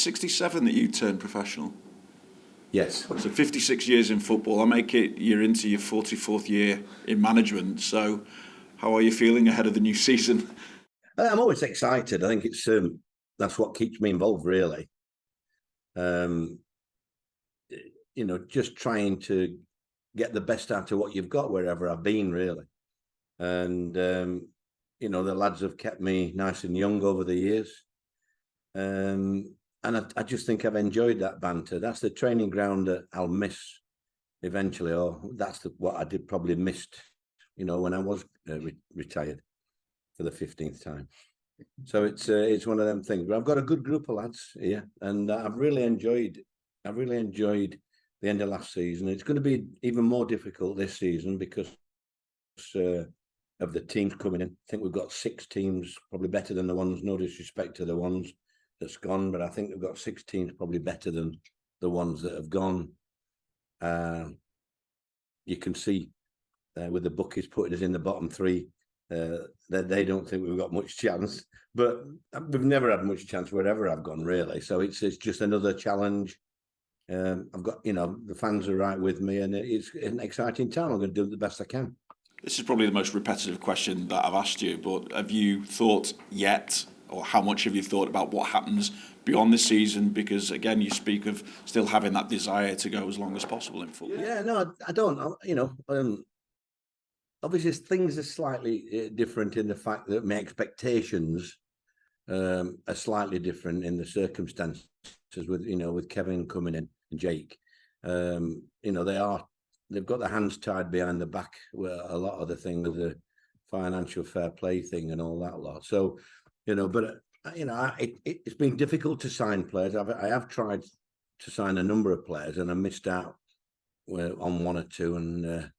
67 that you turned professional? Yes. So 56 years in football. I make it you're into your 44th year in management. So how are you feeling ahead of the new season? I'm always excited. I think it's that's what keeps me involved, really. Just trying to get the best out of what you've got wherever I've been, really. And, the lads have kept me nice and young over the years. And I just think I've enjoyed that banter. That's the training ground that I'll miss eventually, or that's what I did probably missed, when I was retired for the 15th time. So it's one of them things. But I've got a good group of lads here, and I've really enjoyed the end of last season. It's going to be even more difficult this season because of the teams coming in. I think we've got 6 teams probably better than the ones, no disrespect to the ones that's gone, but I think we've got 6 teams probably better than the ones that have gone. You can see with the bookies putting us in the bottom 3, that they don't think we've got much chance, but we've never had much chance wherever I've gone, really. So it's just another challenge. I've got, the fans are right with me, and it's an exciting time. I'm going to do the best I can. This is probably the most repetitive question that I've asked you, but have you thought yet, or how much have you thought about what happens beyond this season? Because, again, you speak of still having that desire to go as long as possible in football. Yeah, no, I don't. Obviously, things are slightly different in the fact that my expectations are slightly different in the circumstances with Kevin coming in and Jake. They've got their hands tied behind the back with a lot of the thing with the financial fair play thing and all that lot. So, it's been difficult to sign players. I have tried to sign a number of players, and I missed out on 1 or 2,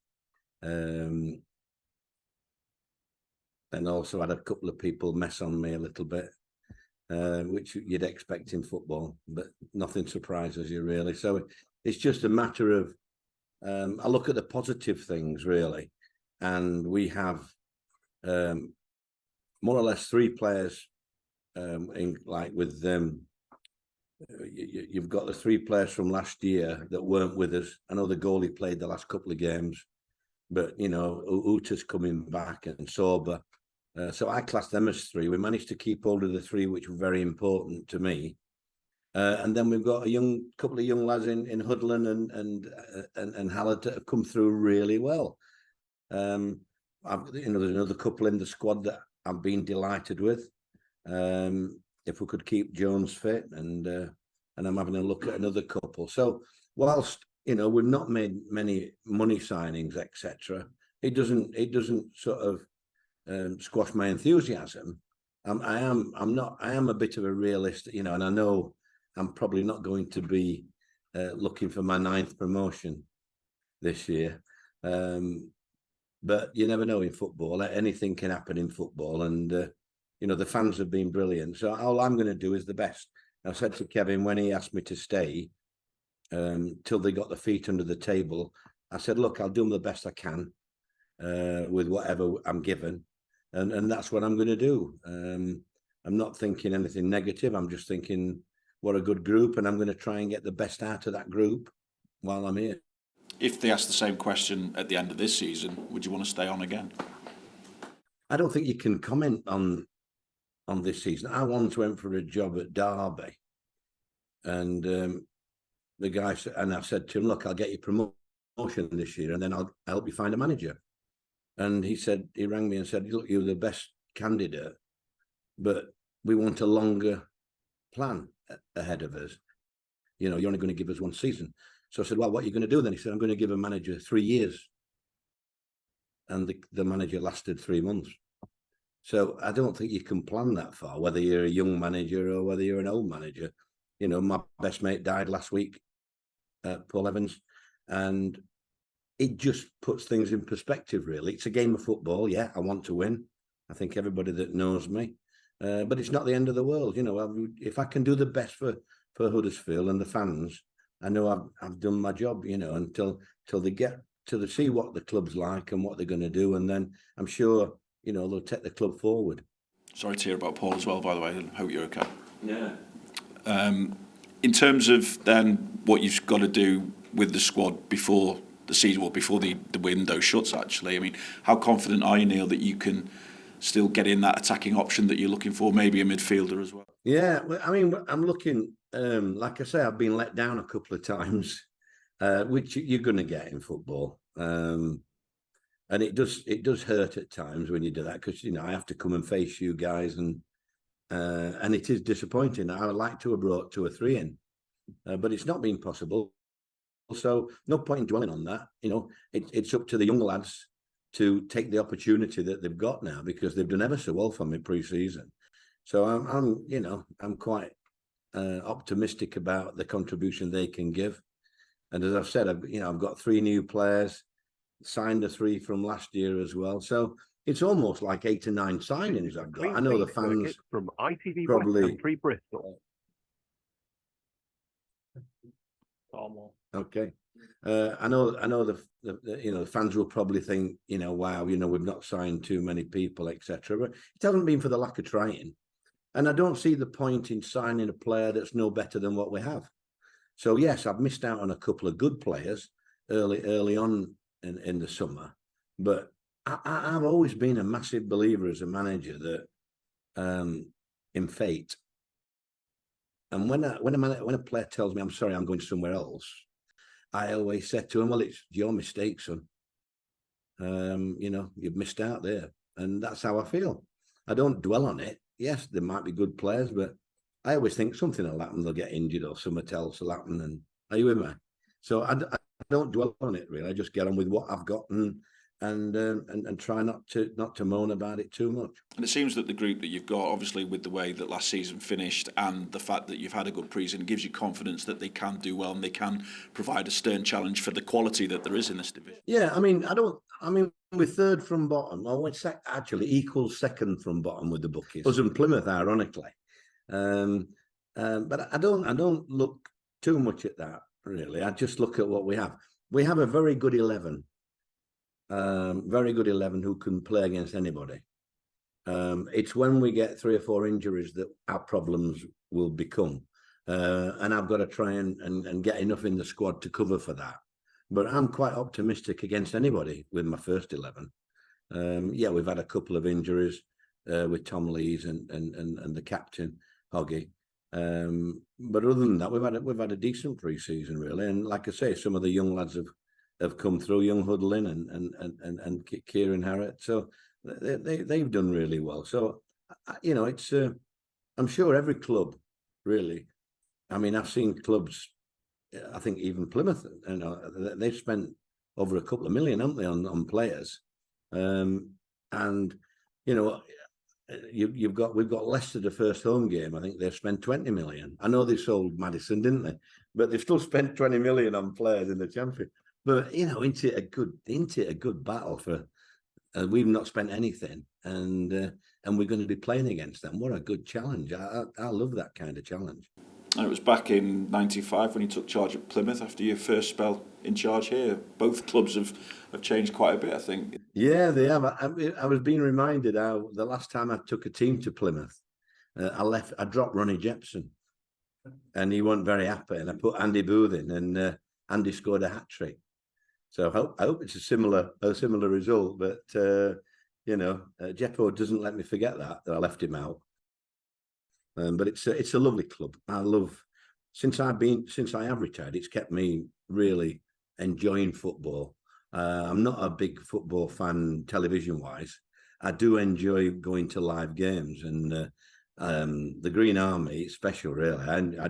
and also had a couple of people mess on me a little bit, which you'd expect in football, but nothing surprises you, really. So it's just a matter of, I look at the positive things, really, and we have more or less 3 players with them. You've got the 3 players from last year that weren't with us. I know the goalie played the last couple of games, but Uta's coming back and Sorba. So I class them as 3. We managed to keep hold of the 3, which were very important to me. And then we've got a couple of young lads in Hudlin and Hallett that have come through really well. There's another couple in the squad that I've been delighted with. If we could keep Jones fit, and I'm having a look at another couple. So whilst we've not made many money signings, etc., it doesn't sort of squash my enthusiasm. I am a bit of a realist, and I know I'm probably not going to be looking for my 9th promotion this year. But you never know in football. Anything can happen in football, and the fans have been brilliant. So all I'm going to do is the best. I said to Kevin when he asked me to stay till they got their feet under the table, I said, look, I'll do the best I can with whatever I'm given. And that's what I'm going to do. I'm not thinking anything negative. I'm just thinking, what a good group, and I'm going to try and get the best out of that group while I'm here. If they ask the same question at the end of this season, would you want to stay on again? I don't think you can comment on this season. I once went for a job at Derby, and the guy said, and I said to him, look, I'll get you promotion this year, and then I'll help you find a manager. And he rang me and said, look, you're the best candidate, but we want a longer plan ahead of us. You're only going to give us 1 season. So I said, well, what are you going to do then? He said, I'm going to give a manager 3 years. And the manager lasted 3 months. So I don't think you can plan that far, whether you're a young manager or whether you're an old manager. My best mate died last week, Paul Evans, and it just puts things in perspective, really. It's a game of football. Yeah, I want to win. I think everybody that knows me, but it's not the end of the world. If I can do the best for Huddersfield and the fans, I know I've done my job. Until they get to see what the club's like and what they're going to do, and then I'm sure they'll take the club forward. Sorry to hear about Paul as well, by the way. I hope you're okay. Yeah. in terms of then what you've got to do with the squad before the season, or before the window shuts, actually, I mean, how confident are you, Neil, that you can still get in that attacking option that you're looking for, maybe a midfielder as well? Yeah, well, I mean, I'm looking, like I say, I've been let down a couple of times, which you're going to get in football. And it does hurt at times when you do that, because, I have to come and face you guys, and it is disappointing. I would like to have brought 2 or 3 in, but it's not been possible. So no point in dwelling on that. It's up to the young lads to take the opportunity that they've got now, because they've done ever so well for me pre-season. So I'm quite optimistic about the contribution they can give. And as I've said, I've got 3 new players, signed a 3 from last year as well. So it's almost like 8 or 9 signings I've got. I know the fans from ITV probably West Country, Bristol. Okay. I know the fans will probably think, wow, we've not signed too many people, etc. But it hasn't been for the lack of trying. And I don't see the point in signing a player that's no better than what we have. So yes, I've missed out on a couple of good players early on in the summer, but I've always been a massive believer as a manager that in fate. And when a player tells me, I'm sorry, I'm going somewhere else, I always said to him, well, it's your mistake, son. You've missed out there. And that's how I feel. I don't dwell on it. Yes, there might be good players, but I always think something will happen. They'll get injured or something else will happen. And are you with me? So I don't dwell on it, really. I just get on with what I've got and try not to moan about it too much. And it seems that the group that you've got, obviously with the way that last season finished and the fact that you've had a good pre-season, gives you confidence that they can do well and they can provide a stern challenge for the quality that there is in this division. Yeah, I mean, we're 3rd from bottom. Well, we're actually equals 2nd from bottom with the bookies. Us and Plymouth, ironically. But I don't look too much at that, really. I just look at what we have. We have a very good 11. Very good 11 who can play against anybody. It's when we get 3 or 4 injuries that our problems will become. And I've got to try and get enough in the squad to cover for that. But I'm quite optimistic against anybody with my first 11. Yeah, we've had a couple of injuries with Tom Lees and the captain, Hoggy. But other than that, we've had a decent pre-season, really. And like I say, some of the young lads have come through, young Hudlin and Kieran Harrett. So they've done really well. So, it's I'm sure every club, really. I mean, I've seen clubs, I think even Plymouth, they've spent over a couple of million, haven't they, on players? And, we've got Leicester the first home game. I think they've spent 20 million. I know they sold Madison, didn't they? But they've still spent 20 million on players in the Championship. But into a good battle for. We've not spent anything, and we're going to be playing against them. What a good challenge! I love that kind of challenge. And it was back in '95 when you took charge at Plymouth after your first spell in charge here. Both clubs have changed quite a bit, I think. Yeah, they have. I was being reminded how the last time I took a team to Plymouth, I dropped Ronnie Jepson, and he wasn't very happy, and I put Andy Booth in, and Andy scored a hat-trick. So I hope it's a similar result, but Jeppo doesn't let me forget that I left him out. But it's a lovely club. I love since I have retired. It's kept me really enjoying football. I'm not a big football fan television wise. I do enjoy going to live games, and the Green Army is special, really. I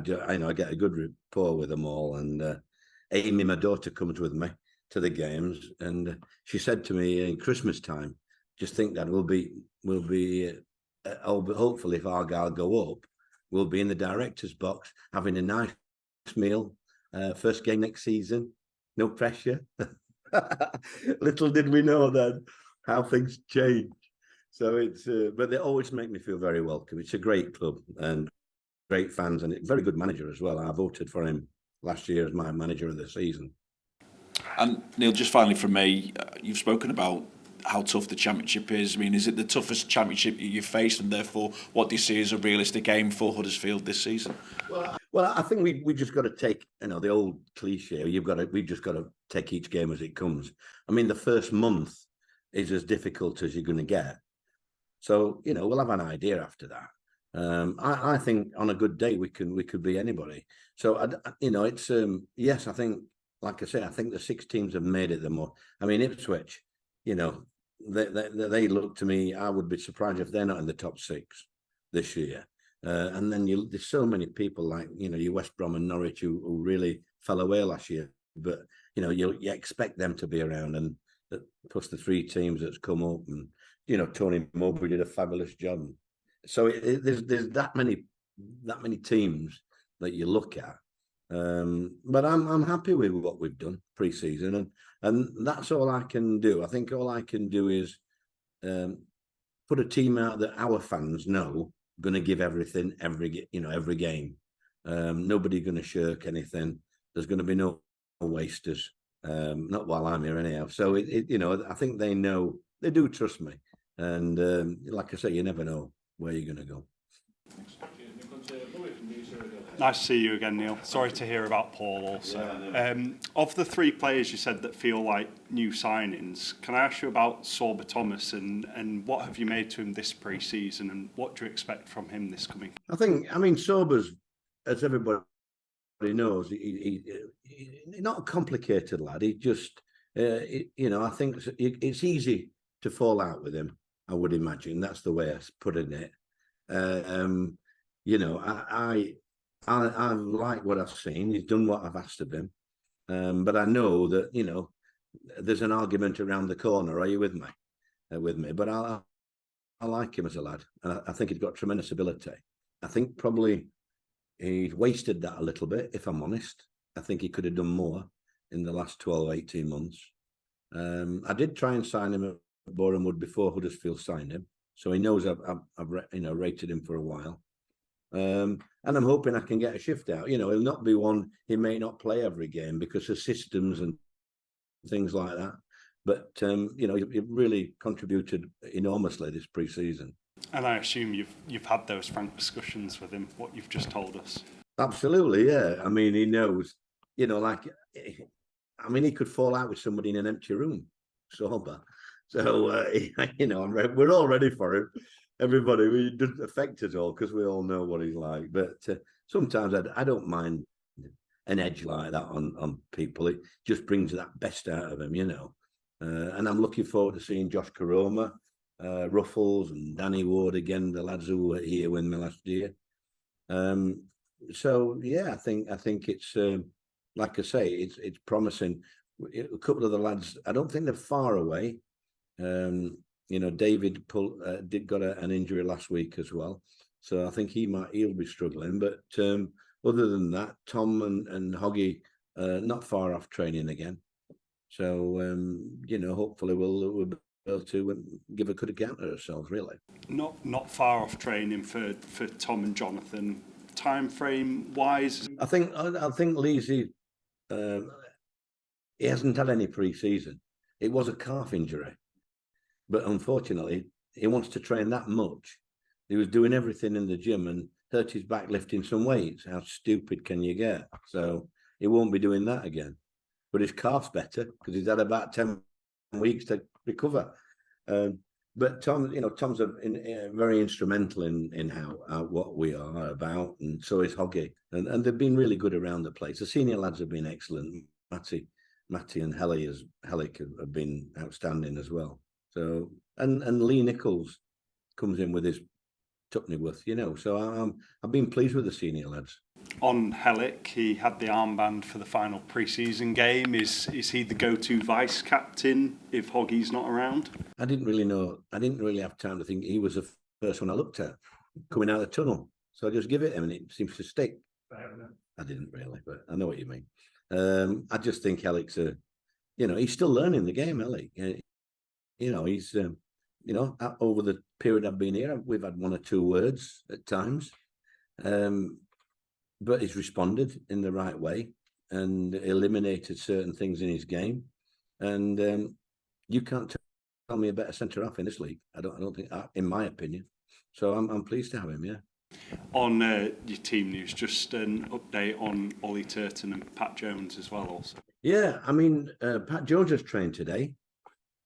get a good rapport with them all, and Amy, my daughter, comes with me to the games, and she said to me in Christmas time, just think that we'll be hopefully if Argyle go up, we'll be in the director's box having a nice meal, first game next season, no pressure. Little did we know then how things change. So it's but they always make me feel very welcome. It's a great club and great fans, and a very good manager as well. I voted for him last year as my manager of the season. And Neil, just finally from me, you've spoken about how tough the Championship is. I mean, is it the toughest Championship you've faced, and therefore what do you see as a realistic aim for Huddersfield this season? Well, I think we just got to take, the old cliche. We've just got to take each game as it comes. I mean, the first month is as difficult as you're going to get. So we'll have an idea after that. I think on a good day we could be anybody. So it's yes, I think, like I say, I think the 6 teams have made it the more. I mean, Ipswich, they look to me. I would be surprised if they're not in the top 6 this year. And then there's so many people like your West Brom and Norwich who really fell away last year. But you expect them to be around, and plus the 3 teams that's come up, and Tony Mowbray did a fabulous job. So there's that many teams that you look at. But I'm happy with what we've done pre-season, and that's all I can do. I think all I can do is put a team out that our fans know going to give everything every game. Nobody going to shirk anything. There's going to be no wasters. Not while I'm here anyhow. So I think they know, they do trust me, and like I say, you never know where you're going to go. Nice to see you again, Neil. Sorry to hear about Paul also. Yeah, of the 3 players you said that feel like new signings, can I ask you about Sorba Thomas and what have you made to him this pre-season, and what do you expect from him this coming? I mean, Sorba's, as everybody knows, he's not a complicated lad. He just, I think it's easy to fall out with him, I would imagine. That's the way I put it. I like what I've seen. He's done what I've asked of him. But I know that, there's an argument around the corner. Are you with me? But I like him as a lad. And I think he's got tremendous ability. I think probably he's wasted that a little bit, if I'm honest. I think he could have done more in the last 12, 18 months. I did try and sign him at Boreham Wood before Huddersfield signed him. So he knows I've rated him for a while. And I'm hoping I can get a shift out. He'll not be one, he may not play every game because of systems and things like that. But, he really contributed enormously this pre-season. And I assume you've had those frank discussions with him, what you've just told us. Absolutely, yeah. I mean, he knows, he could fall out with somebody in an empty room, sober. So, we're all ready for him. Everybody, it doesn't affect us all because we all know what he's like. But sometimes I don't mind an edge like that on people. It just brings that best out of them, And I'm looking forward to seeing Josh Karoma, Ruffles, and Danny Ward again, the lads who were here with me last year. So yeah, I think it's like I say, it's promising. A couple of the lads, I don't think they're far away. David got an injury last week as well, so I think he'll be struggling. But other than that, Tom and Hoggy not far off training again. So hopefully we'll be able to give a good account of ourselves. Really, not far off training for Tom and Jonathan. Time frame wise, I think Leesy, he hasn't had any pre-season. It was a calf injury. But unfortunately, he wants to train that much. He was doing everything in the gym and hurt his back lifting some weights. How stupid can you get? So he won't be doing that again. But his calf's better because he's had about 10 weeks to recover. But Tom's very instrumental in how what we are about, and so is Hoggy. And they've been really good around the place. The senior lads have been excellent. Matty and Hellick have been outstanding as well. So and Lee Nichols comes in with his Tupneyworth, So I've been pleased with the senior lads. On Hellick, he had the armband for the final pre-season game. Is he the go-to vice captain if Hoggy's not around? I didn't really know. I didn't really have time to think. He was the first one I looked at coming out of the tunnel. So I just give it him, and it seems to stick. I didn't really, but I know what you mean. I just think Hellick's he's still learning the game, Hellick. He's, over the period I've been here, we've had 1 or 2 words at times, but he's responded in the right way and eliminated certain things in his game. And you can't tell me a better centre half in this league. I don't think, in my opinion. So I'm pleased to have him. Yeah. On your team news, just an update on Ollie Turton and Pat Jones as well also. Yeah, I mean, Pat Jones has trained today.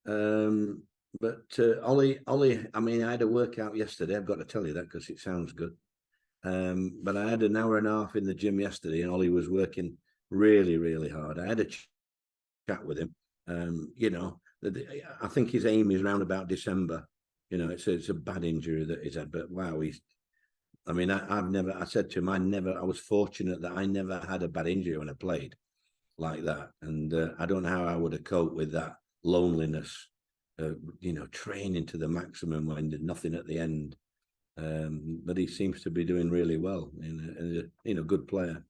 But Ollie, I mean, I had a workout yesterday. I've got to tell you that because it sounds good. But I had an hour and a half in the gym yesterday, and Ollie was working really, really hard. I had a chat with him. You know, I think his aim is around about December. You know, it's a bad injury that he's had, but wow, I mean, I said to him, I was fortunate that I never had a bad injury when I played like that. And I don't know how I would have coped with that loneliness, you know, training to the maximum when there's nothing at the end. But he seems to be doing really well, and you know, good player.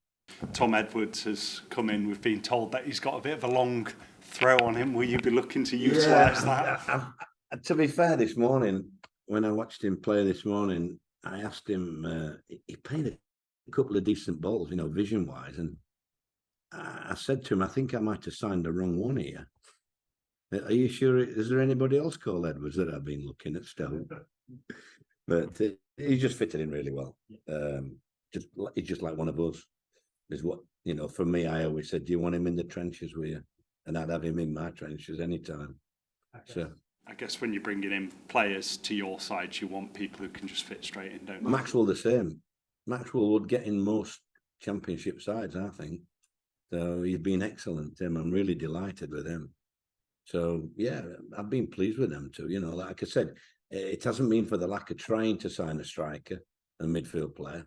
Tom Edwards has come in. We've been told that he's got a bit of a long throw on him. Will you be looking to utilise that? To be fair, this morning, when I watched him play this morning, I asked him, he played a couple of decent balls, you know, vision-wise, and I said to him, I think I might have signed the wrong one here. Are you sure? Is there anybody else called Edwards that I've been looking at still? But he just fitted in really well. He's just like one of us. Is what, you know, for me, I always said, do you want him in the trenches with you? And I'd have him in my trenches anytime. So I guess when you're bringing in players to your side, you want people who can just fit straight in, don't you? Maxwell the same. Maxwell would get in most championship sides, I think. So he's been excellent, Tim. I'm really delighted with him. So yeah, I've been pleased with them too. You know, like I said, it hasn't been for the lack of trying to sign a striker, a midfield player,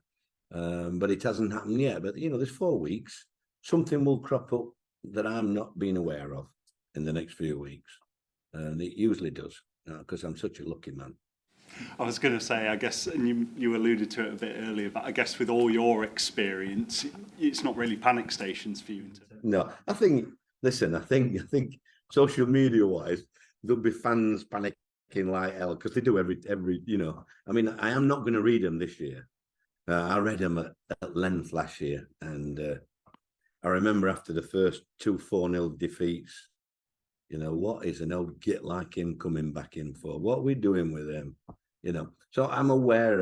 but it hasn't happened yet. But you know, there's 4 weeks. Something will crop up that I'm not being aware of in the next few weeks, and it usually does, because I'm such a lucky man. I was going to say, I guess, and you alluded to it a bit earlier, but I guess with all your experience, it's not really panic stations for you. No, I think social media wise, there'll be fans panicking like hell because they do every, you know. I mean, I am not going to read them this year. I read them at length last year, and I remember after the first 2 4-0 defeats, you know, what is an old git like him coming back in for? What are we doing with him? You know, so I'm aware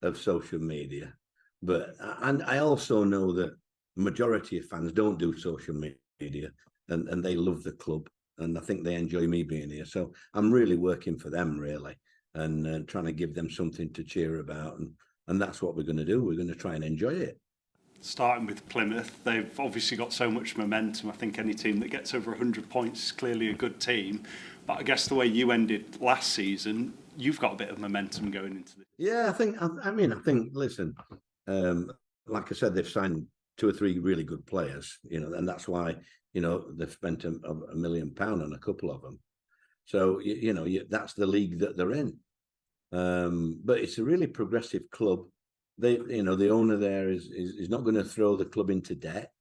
of social media, but and I also know that the majority of fans don't do social media, and they love the club, and I think they enjoy me being here. So I'm really working for them, really, and trying to give them something to cheer about, and that's what we're going to do. We're going to try and enjoy it. Starting with Plymouth, they've obviously got so much momentum. I think any team that gets over 100 points is clearly a good team. But I guess the way you ended last season, you've got a bit of momentum going into this. Yeah, I think, listen, like I said, they've signed 2 or 3 really good players, you know, and that's why, you know, they've spent £1 million on a couple of them. So, you know, that's the league that they're in. But it's a really progressive club. They, you know, the owner there is not going to throw the club into debt,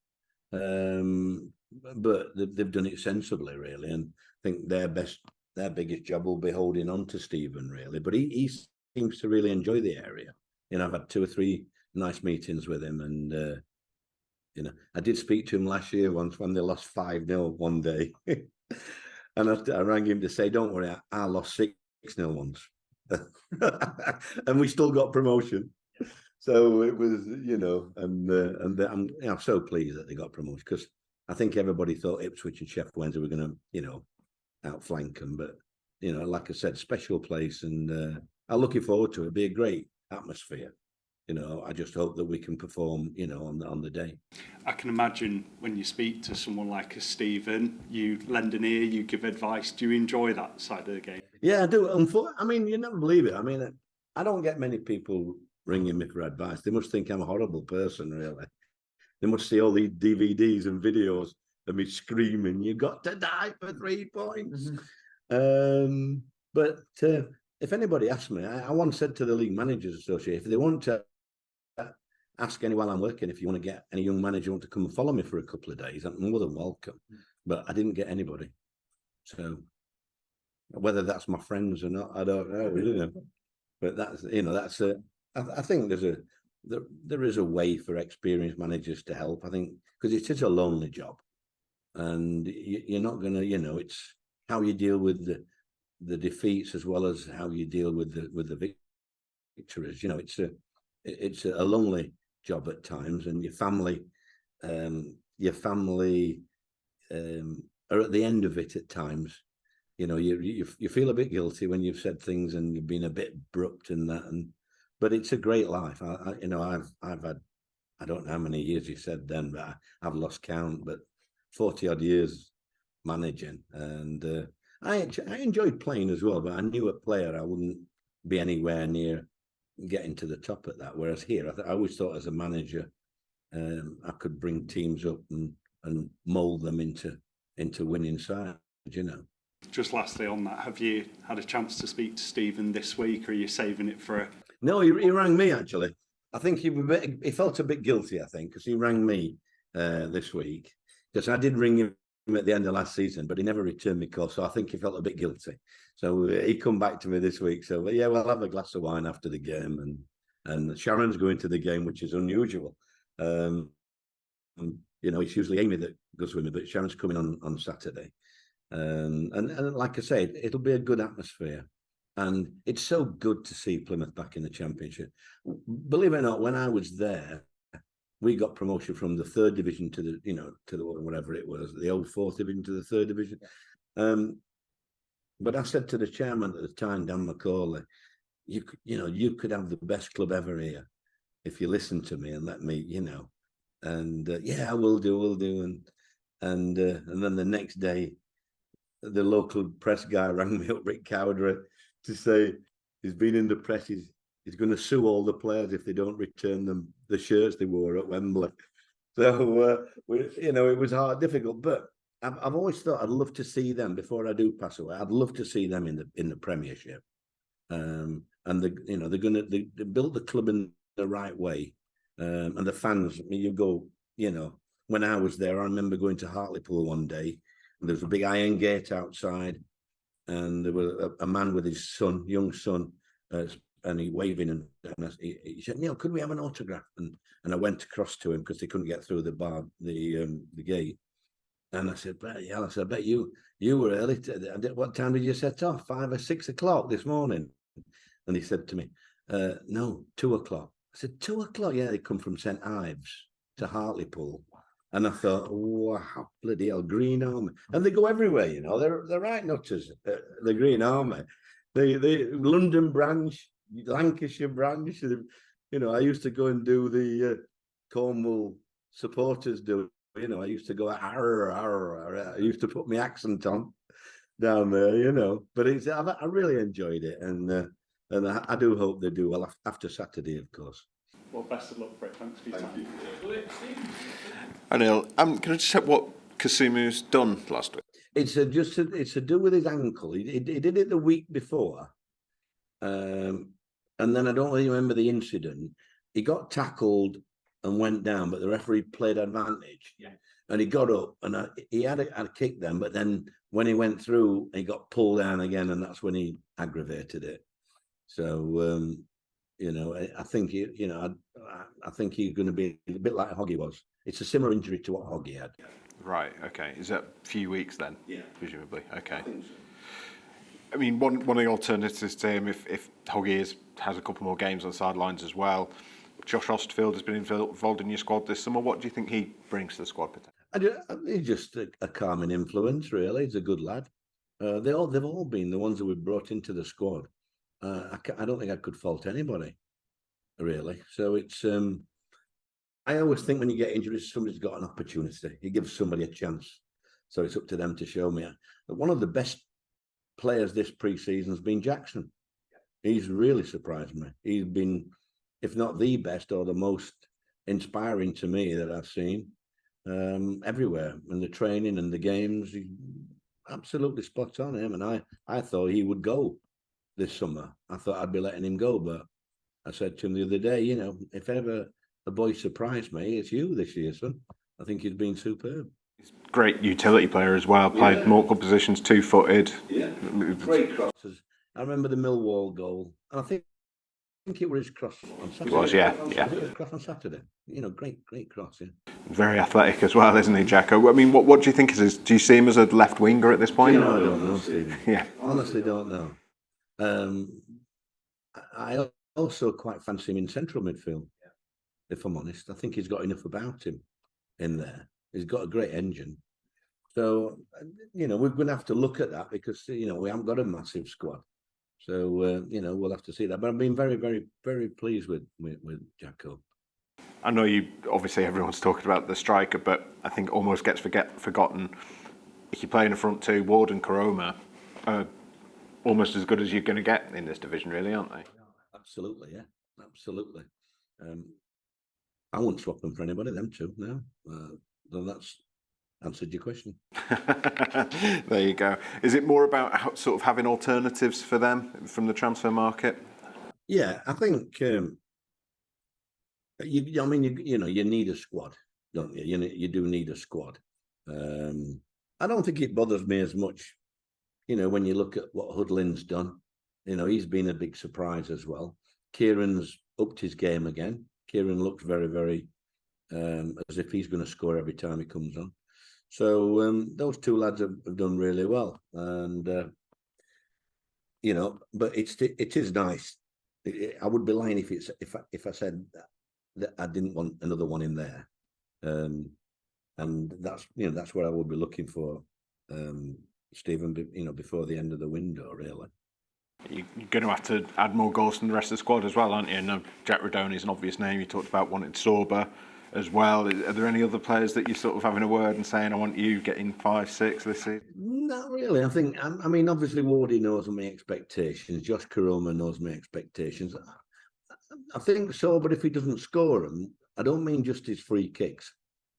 but they've done it sensibly, really. And I think their biggest job will be holding on to Stephen, really. But he seems to really enjoy the area. You know, I've had 2 or 3 nice meetings with him, and you know, I did speak to him last year once when they lost 5-0 one day, and I rang him to say, "Don't worry, I lost 6-0 once," and we still got promotion. So it was, you know, and I'm so pleased that they got promoted, because I think everybody thought Ipswich and Sheffield Wednesday were going to, you know, outflank them. But, you know, like I said, special place, and I'm looking forward to it. It'll be a great atmosphere. You know, I just hope that we can perform, you know, on the day. I can imagine when you speak to someone like a Stephen, you lend an ear, you give advice. Do you enjoy that side of the game? Yeah, I do. I mean, you never believe it. I mean, I don't get many people ringing me for advice. They must think I'm a horrible person, really. They must see all these DVDs and videos of me screaming, "You've got to die for 3 points." But if anybody asks me, I once said to the League Managers Association, if they want to ask any while I'm working, if you want to get any young manager want to come and follow me for a couple of days, I'm more than welcome. But I didn't get anybody. So whether that's my friends or not, I don't know. You know. But that's, you know, that's I think there is a way for experienced managers to help. I think because it is a lonely job, and you're not going to, you know, it's how you deal with the defeats as well as how you deal with the victories. You know, it's a lonely job at times, and your family are at the end of it at times. You know, you feel a bit guilty when you've said things and you've been a bit abrupt in that, but it's a great life. I've had, I don't know how many years you said then, but I've lost count, but 40 odd years managing, and I enjoyed playing as well. But I knew a player I wouldn't be anywhere near getting to the top at that. Whereas here, I always thought as a manager, I could bring teams up and mould them into winning sides. You know. Just lastly on that, have you had a chance to speak to Stephen this week, or are you saving it for a... No, he rang me actually. I think he felt a bit guilty, I think, because he rang me this week, because I did ring him at the end of last season, but he never returned my call, so I think he felt a bit guilty. So he come back to me this week. So yeah, we'll have a glass of wine after the game, and Sharon's going to the game, which is unusual. You know, it's usually Amy that goes with me, but Sharon's coming on Saturday. And like I say, it'll be a good atmosphere, and it's so good to see Plymouth back in the Championship. Believe it or not, when I was there, we got promotion from the 3rd division to the whatever it was, the old 4th division to the 3rd division. But I said to the chairman at the time, Dan McCauley, you could have the best club ever here if you listen to me and let me, and yeah, I will do, and then the next day, the local press guy rang me up, Rick Cowdery, to say he's been in the press. He's going to sue all the players if they don't return them the shirts they wore at Wembley. So it was hard, difficult. But I've always thought I'd love to see them before I do pass away. I'd love to see them in the Premiership. And they built the club in the right way. And the fans, you go, when I was there, I remember going to Hartlepool one day. There was a big iron gate outside, and there was a man with his young son, and he waving, and he said, "Neil, could we have an autograph?" And I went across to him because they couldn't get through the gate. And I said, "Yeah," I bet you were early. What time did you set off? 5 or 6 o'clock this morning? And he said to me, "No, 2 o'clock." I said, 2 o'clock? Yeah, they come from St Ives to Hartlepool. And I thought, wow, bloody hell, Green Army. And they go everywhere, they're right nutters, the Green Army. The London branch, Lancashire branch, I used to go and do the Cornwall supporters do, I used to go, I used to put my accent on down there, but I really enjoyed it. And I do hope they do well after Saturday, of course. Well, best of luck for it. Thanks for your time. Hi, Neil. Can I just check what Kasumu's done last week? It's to do with his ankle. He did it the week before, and then I don't really remember the incident. He got tackled and went down, but the referee played advantage. Yeah. And he got up and he had a kick then, but then when he went through, he got pulled down again, and that's when he aggravated it. So. I think I think he's going to be a bit like Hoggy was. It's a similar injury to what Hoggy had. Right. Okay. Is that a few weeks then? Yeah. Presumably. Okay. I think so. I mean, one of the alternatives to him, if Hoggy has a couple more games on the sidelines as well, Josh Ostfield has been involved in your squad this summer. What do you think he brings to the squad? He's just a calming influence, really. He's a good lad. They've all been the ones that we've brought into the squad. I don't think I could fault anybody, really. So it's. I always think when you get injuries, somebody's got an opportunity. You give somebody a chance, so it's up to them to show me. But one of the best players this pre-season has been Jackson. He's really surprised me. He's been, if not the best, or the most inspiring to me that I've seen everywhere in the training and the games. He's absolutely spot on him, and I thought he would go this summer. I thought I'd be letting him go, but I said to him the other day, if ever a boy surprised me, it's you this year, son. I think he's been superb. He's a great utility player as well. Played multiple positions, 2-footed. Yeah, great crosses. I remember the Millwall goal, and I think it was his cross on Saturday. It was, yeah. I think it was a cross on Saturday. Great cross. Yeah. Very athletic as well, isn't he, Jacko? I mean, what do you think is his? Do you see him as a left winger at this point? I don't know, Stephen. Yeah, honestly don't know. I also quite fancy him in central midfield, if I'm honest. I think he's got enough about him in there. He's got a great engine. So, we're going to have to look at that because, we haven't got a massive squad. So, we'll have to see that. But I've been very, very, very pleased with Jacko. I know obviously everyone's talking about the striker, but I think almost gets forgotten. If you play in the front two, Ward and Koroma are almost as good as you're going to get in this division, really, aren't they? Absolutely, yeah. Absolutely. I wouldn't swap them for anybody, them two, no. So that's answered your question. There you go. Is it more about sort of having alternatives for them from the transfer market? Yeah, I think you need a squad, don't you? You do need a squad. I don't think it bothers me as much, when you look at what Hudlin's done. He's been a big surprise as well. Kieran's upped his game again. Kieran looks very, very as if he's going to score every time he comes on. So those two lads have done really well, and but it is nice. I would be lying if I said that I didn't want another one in there, and that's what I would be looking for, Stephen. Before the end of the window, really. You're going to have to add more goals than the rest of the squad as well, aren't you? And Jack Rodoni is an obvious name. You talked about wanting Sorba as well. Are there any other players that you're sort of having a word and saying, I want you getting 5, 6 this season? Not really. I think, obviously Wardy knows my expectations. Josh Koroma knows my expectations. I think Sorba, if he doesn't score them, I don't mean just his free kicks.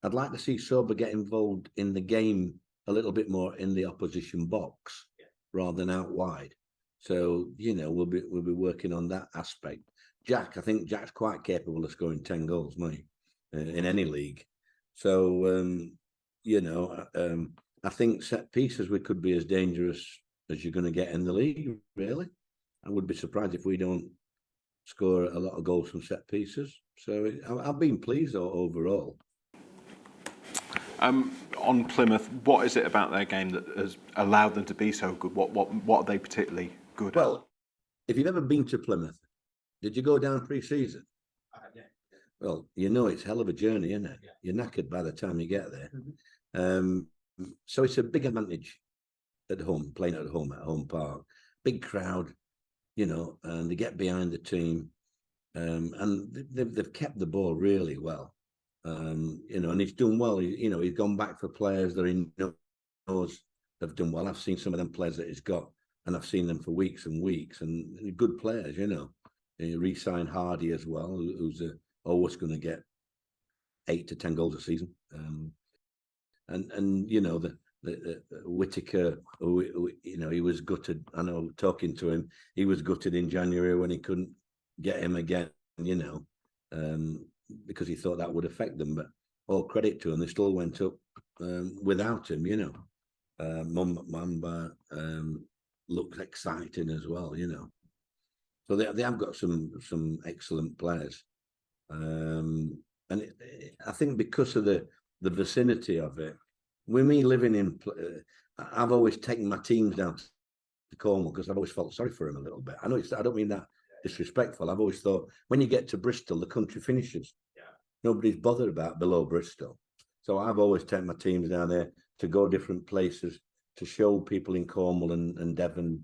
I'd like to see Sorba get involved in the game a little bit more in the opposition box rather than out wide. So, we'll be working on that aspect. I think Jack's quite capable of scoring 10 goals, mate, in any league. So, I think set pieces, we could be as dangerous as you're going to get in the league, really. I would be surprised if we don't score a lot of goals from set pieces. So I've been pleased overall. On Plymouth, what is it about their game that has allowed them to be so good? What are they particularly good Well, at? if you've ever been to Plymouth, did you go down pre-season? Yeah. Well, it's a hell of a journey, isn't it? Yeah. You're knackered by the time you get there. Mm-hmm. So it's a big advantage at home, playing at home park. Big crowd, and they get behind the team. And they've kept the ball really well. And he's done well. He's gone back for players that he knows have done well. I've seen some of them players that he's got, and I've seen them for weeks and weeks, and good players, He re-signed Hardy as well, who's always going to get 8 to 10 goals a season. And the Whittaker, he was gutted. I know, talking to him, he was gutted in January when he couldn't get him again, because he thought that would affect them. But all credit to him, they still went up without him, Mamba looks exciting as well, So they have got some excellent players, and I think because of the vicinity of it, with me living in, I've always taken my teams down to Cornwall because I've always felt sorry for him a little bit. I don't mean that disrespectful. I've always thought when you get to Bristol, the country finishes. Yeah. Nobody's bothered about below Bristol. So I've always taken my teams down there to go different places to show people in Cornwall and Devon,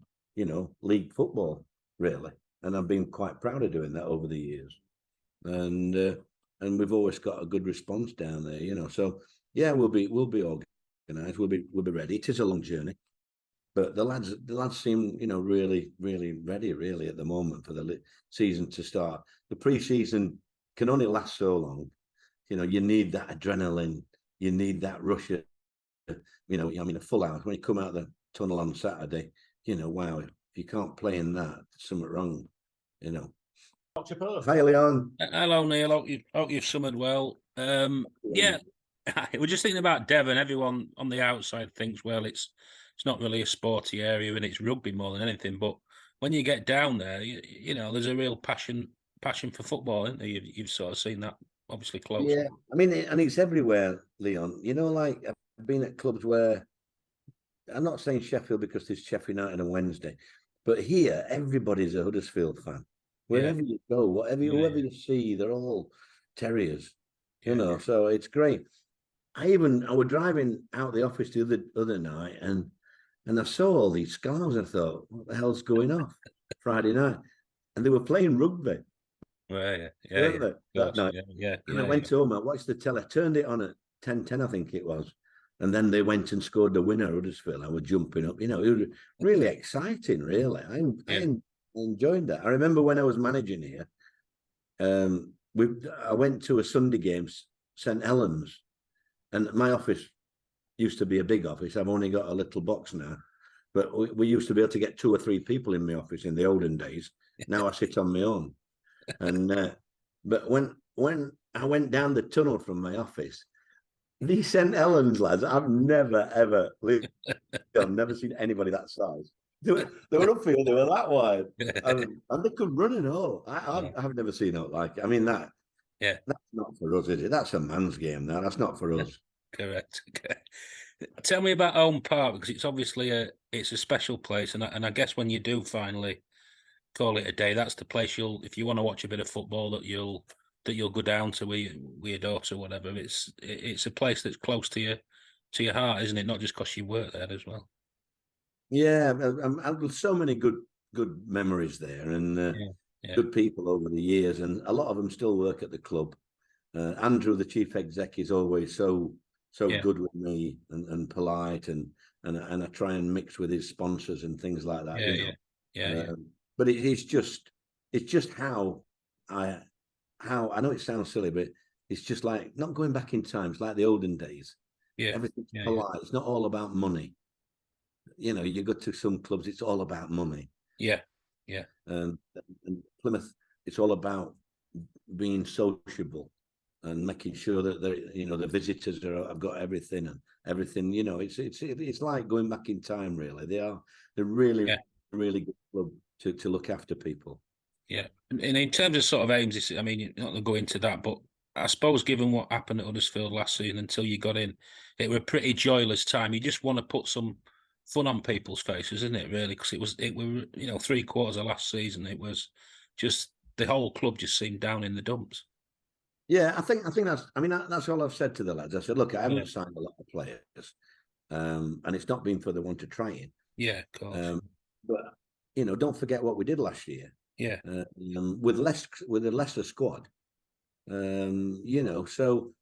league football, really. And I've been quite proud of doing that over the years. And we've always got a good response down there, So yeah, we'll be organised. We'll be ready. It is a long journey. But the lads seem, really, really ready, really, at the moment for the season to start. The pre-season can only last so long. You need that adrenaline. You need that rush. A full hour. When you come out of the tunnel on Saturday, wow, if you can't play in that, there's something wrong, Hi, Leon. Hello, Neil. Hope you've summered well. Yeah, we're just thinking about Devon. Everyone on the outside thinks, well, it's not really a sporty area and it's rugby more than anything. But when you get down there, there's a real passion for football, isn't there? You've sort of seen that obviously close. Yeah, and it's everywhere, Leon. Like I've been at clubs where, I'm not saying Sheffield because there's Sheffield United on Wednesday, but here everybody's a Huddersfield fan. Wherever you go, whoever you see, they're all terriers. You know, so it's great. I was driving out the office the other night, and I saw all these scarves. I thought, what the hell's going off Friday night? And they were playing rugby, Right, weren't they, that night? And I went home, I watched the telly, turned it on at 10:10, I think it was. And then they went and scored the winner, Huddersfield. I was jumping up. You know, it was really exciting, really. I enjoyed that. I remember when I was managing here, I went to a Sunday game, St Helens, and my office used to be a big office. I've only got a little box now, but we used to be able to get 2 or 3 people in my office in the olden days. Now I sit on my own. And but when I went down the tunnel from my office, these St Helens lads, I've never seen anybody that size. They were upfield, they were that wide, and they could run and all. I've never seen it like it. I mean, that's not for us, is it? That's a man's game now. That's not for us. Correct. Tell me about Home Park, because it's obviously a special place, and I guess when you do finally call it a day, that's the place if you want to watch a bit of football, that you'll go down to with your daughter or whatever. It's a place that's close to your heart, isn't it? Not just because you work there as well. Yeah, I've got so many good memories there, and good people over the years, and a lot of them still work at the club. Andrew, the chief exec, is always so good with me and polite, and I try and mix with his sponsors and things like that. But it's just how I know it sounds silly, but it's just like not going back in time. It's like the olden days. Yeah, everything's polite. Yeah. It's not all about money. You know, you go to some clubs, it's all about money. Yeah. And Plymouth, it's all about being sociable and making sure that the visitors have got everything and everything. You know, it's like going back in time. Really, they're really good club to look after people. Yeah, and in terms of sort of aims, I mean, you're not going to go into that, but I suppose given what happened at Huddersfield last season until you got in, it was a pretty joyless time. You just want to put some fun on people's faces, isn't it? Really, because it was 3/4 of last season. It was just the whole club just seemed down in the dumps. Yeah, I think that's all I've said to the lads. I said, look, I haven't signed a lot of players, and it's not been for the one to try in. Yeah, of course. But don't forget what we did last year. Yeah, with a lesser squad. So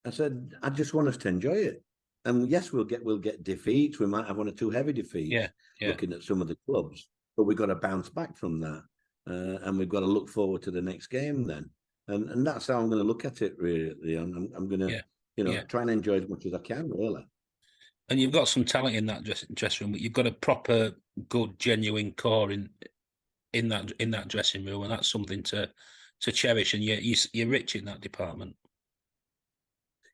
I said, I just want us to enjoy it. And yes, we'll get defeats. We might have 1 or 2 heavy defeats. Looking at some of the clubs, but we've got to bounce back from that, and we've got to look forward to the next game then. And that's how I'm going to look at it. Really, I'm going to try and enjoy as much as I can. Really. And you've got some talent in that dressing room, but you've got a proper, good, genuine core in that dressing room, and that's something to cherish. And you're rich in that department.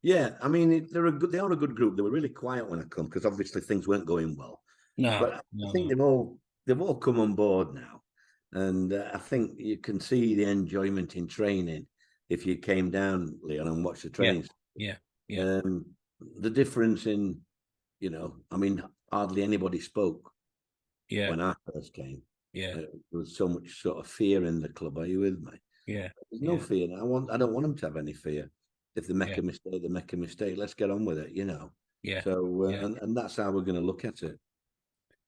Yeah, I mean, they are a good group. They were really quiet when I come, because obviously things weren't going well. But I think they've all come on board now, and I think you can see the enjoyment in training if you came down, Leon, and watched the training. Yeah. The difference in, I mean, hardly anybody spoke when I first came. Yeah, there was so much sort of fear in the club. Are you with me? Yeah, there's no fear now. I don't want them to have any fear. If they make a mistake, they make a mistake. Let's get on with it, Yeah. So, and that's how we're going to look at it.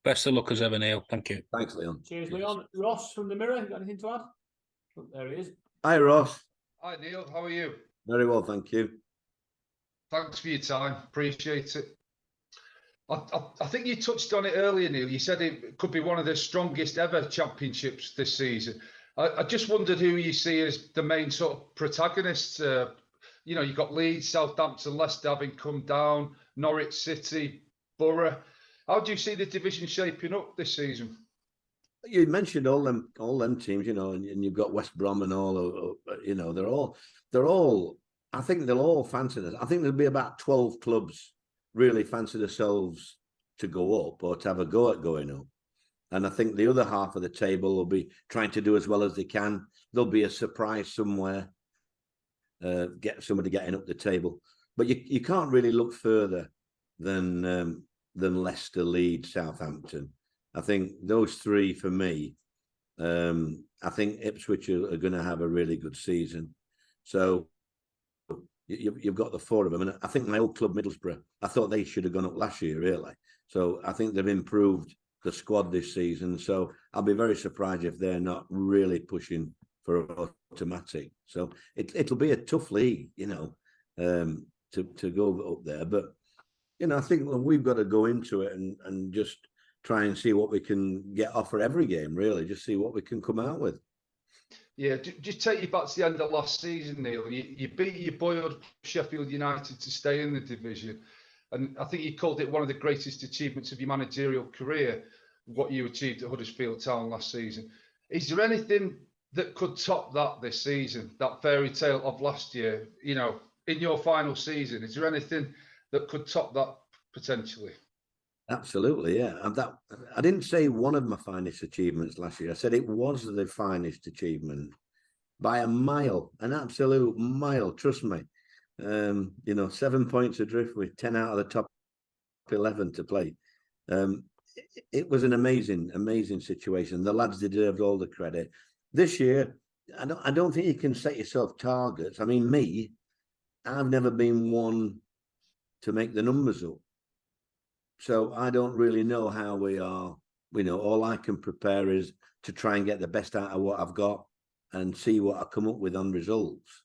Best of luck as ever, Neil. Thank you. Thanks, Leon. Cheers, Leon. Ross from the Mirror, you got anything to add? Oh, there he is. Hi, Ross. Hi, Neil. How are you? Very well, thank you. Thanks for your time. Appreciate it. I think you touched on it earlier, Neil. You said it could be one of the strongest ever championships this season. I just wondered who you see as the main sort of protagonists. You've got Leeds, Southampton, Leicester having come down, Norwich City, Borough. How do you see the division shaping up this season? You mentioned all them teams, and you've got West Brom and all. They're all. I think they'll all fancy this. I think there'll be about 12 clubs really fancy themselves to go up or to have a go at going up. And I think the other half of the table will be trying to do as well as they can. There'll be a surprise somewhere, get somebody getting up the table. But you can't really look further than Leicester, Leeds, Southampton. I think those 3 for me I think Ipswich are going to have a really good season. So you've got the four of them. And I think my old club, Middlesbrough, I thought they should have gone up last year, really. So I think they've improved the squad this season. So I'll be very surprised if they're not really pushing for automatic. So it'll be a tough league, to go up there. But, I think we've got to go into it and just try and see what we can get off for every game, really. Just see what we can come out with. Yeah, just take you back to the end of last season, Neil. You beat your boyhood Sheffield United to stay in the division. And I think you called it one of the greatest achievements of your managerial career, what you achieved at Huddersfield Town last season. Is there anything that could top that this season, that fairy tale of last year, in your final season? Is there anything that could top that potentially? Absolutely, yeah. And that I didn't say one of my finest achievements last year. I said it was the finest achievement by a mile, an absolute mile. Trust me. 7 points adrift with 10 out of the top 11 to play. It was an amazing situation. The lads deserved all the credit. This year, I don't think you can set yourself targets. I mean, I've never been one to make the numbers up. So I don't really know how we are. All I can prepare is to try and get the best out of what I've got and see what I come up with on results.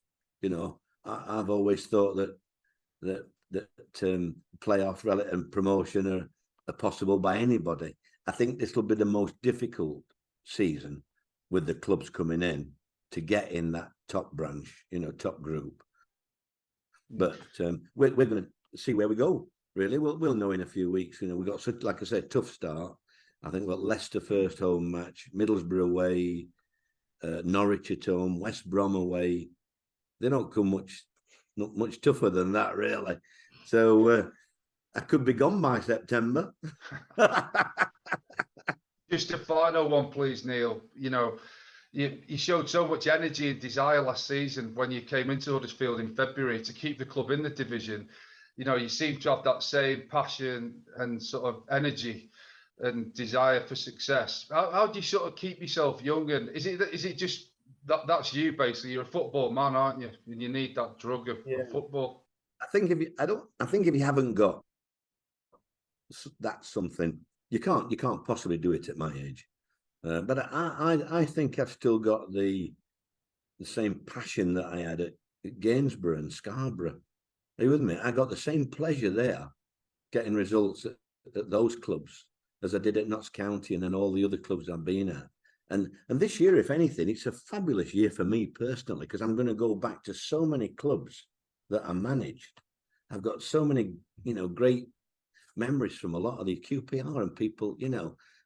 I've always thought that playoff and promotion are possible by anybody. I think this will be the most difficult season with the clubs coming in to get in that top branch, top group. But we're going to see where we go. Really, we'll know in a few weeks. We've got such, like I said, tough start. I think we've got Leicester first home match, Middlesbrough away, Norwich at home, West Brom away. They don't come not much tougher than that, really. So I could be gone by September. Just a final one, please, Neil. You showed so much energy and desire last season when you came into Huddersfield in February to keep the club in the division. You seem to have that same passion and sort of energy and desire for success. How do you sort of keep yourself young? And is it just that's you basically? You're a football man, aren't you? And you need that drug of football. I think if you haven't got that's something you can't possibly do it at my age. But I think I've still got the same passion that I had at Gainsborough and Scarborough. Are you with me? I got the same pleasure there, getting results at those clubs as I did at Notts County and then all the other clubs I've been at. And this year, if anything, it's a fabulous year for me personally because I'm going to go back to so many clubs that I managed. I've got so many, great memories from a lot of the QPR and people,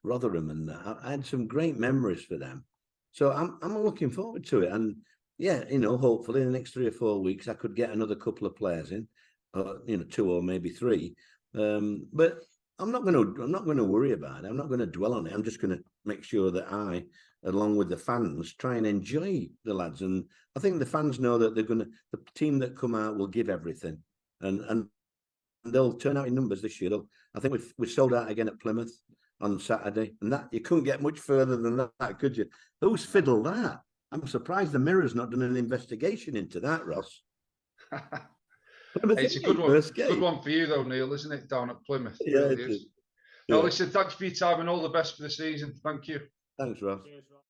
Rotherham and that. I had some great memories for them. So I'm looking forward to it. And yeah, hopefully in the next 3 or 4 weeks, I could get another couple of players in, 2 or maybe 3. But I'm not going to worry about it. I'm not going to dwell on it. I'm just going to make sure that I, along with the fans, try and enjoy the lads. And I think the fans know that the team that come out will give everything, and they'll turn out in numbers this year. I think we sold out again at Plymouth on Saturday, and that you couldn't get much further than that, could you? Who's fiddled that? I'm surprised the Mirror's not done an investigation into that, Ross. It's a good one. Good one for you, though, Neil, isn't it? Down at Plymouth. Yeah, really it is. No, listen, thanks for your time and all the best for the season. Thank you. Thanks, Ross. Cheers, Rob.